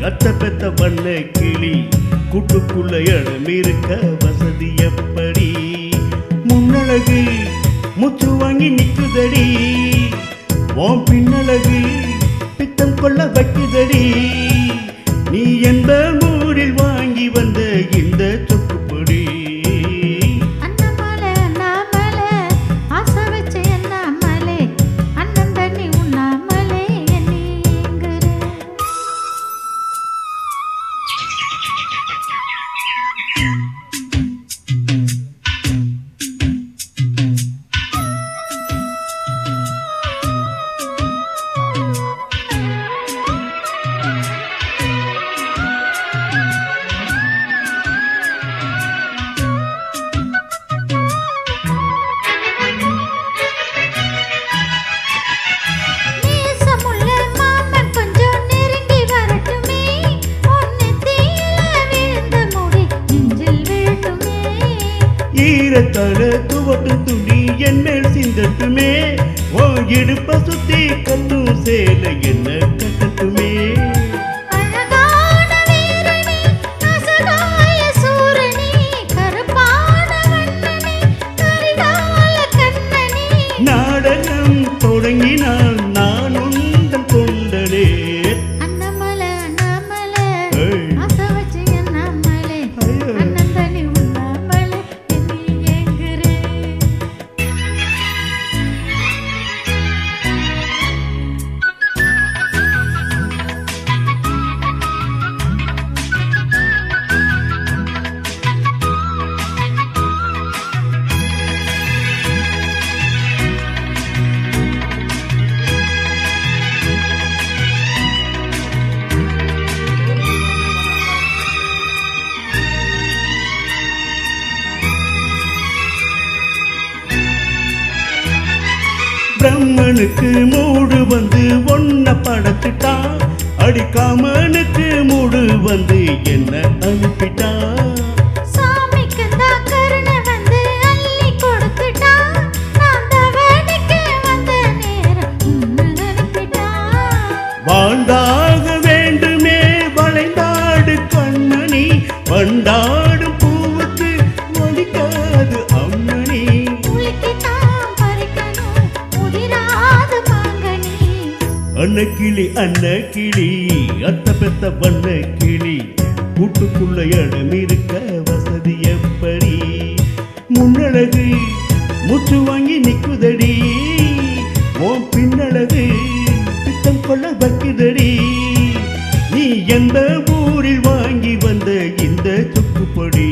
அத்த பெத்த வண்ண கிளி கூட்டுக்குள்ள இடம் இருக்க வசதி எப்படி? முன்னழகு முச்சு வாங்கி நிக்குதடி, உன் பின்னழகு பித்தம் கொள்ள வைக்குதடி. நீ எந்த ஊரில் வாங்கி வந்த இந்த சொக்குப்பொடி? ஈரத்தால துவட்டு துணி என் மேல் சிந்தட்டுமே, ஓ இடுப்ப சுத்தி கட்டும் சேலை என்ன கட்டட்டுமே. நாடகம் தொடங்கினால் நான் உந்தன் கொண்டனே. பிரம்மனுக்கு மூடு வந்து ஒன்ன படத்துட்டான், அடிக்காமனுக்கு மூடு வந்து என்ன அனுப்பிட்டான். வாழ்ந்தாக வேண்டுமே வளைந்தாடு கண்மணி, வண்டாடும் பூவுக்கு ஒலிக்காது அம்மணி. அன்ன கிளி அன்ன கிளி அத்த பெத்த வண்ண கிளி கூட்டுக்குள்ள இடம் இருக்க வசதி எப்படி? முன்னழகு முச்சு வாங்கி நிக்குதடி, உன் பின்னழகு பித்தம் கொள்ள வைக்குதடி. நீ எந்த ஊரில் வாங்கி வந்த இந்த சொக்குப்பொடி?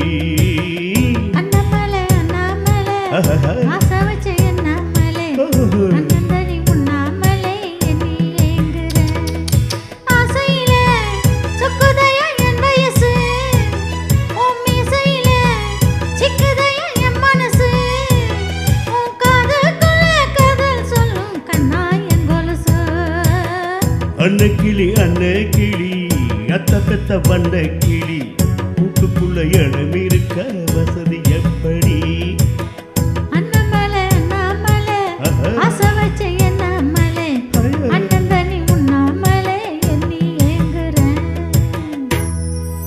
அன்ன கிளி அன்ன கிளி அத்த பெத்த வண்ண கிளி கூட்டுக்குள்ள இடம் இருக்க வசதி எப்படி?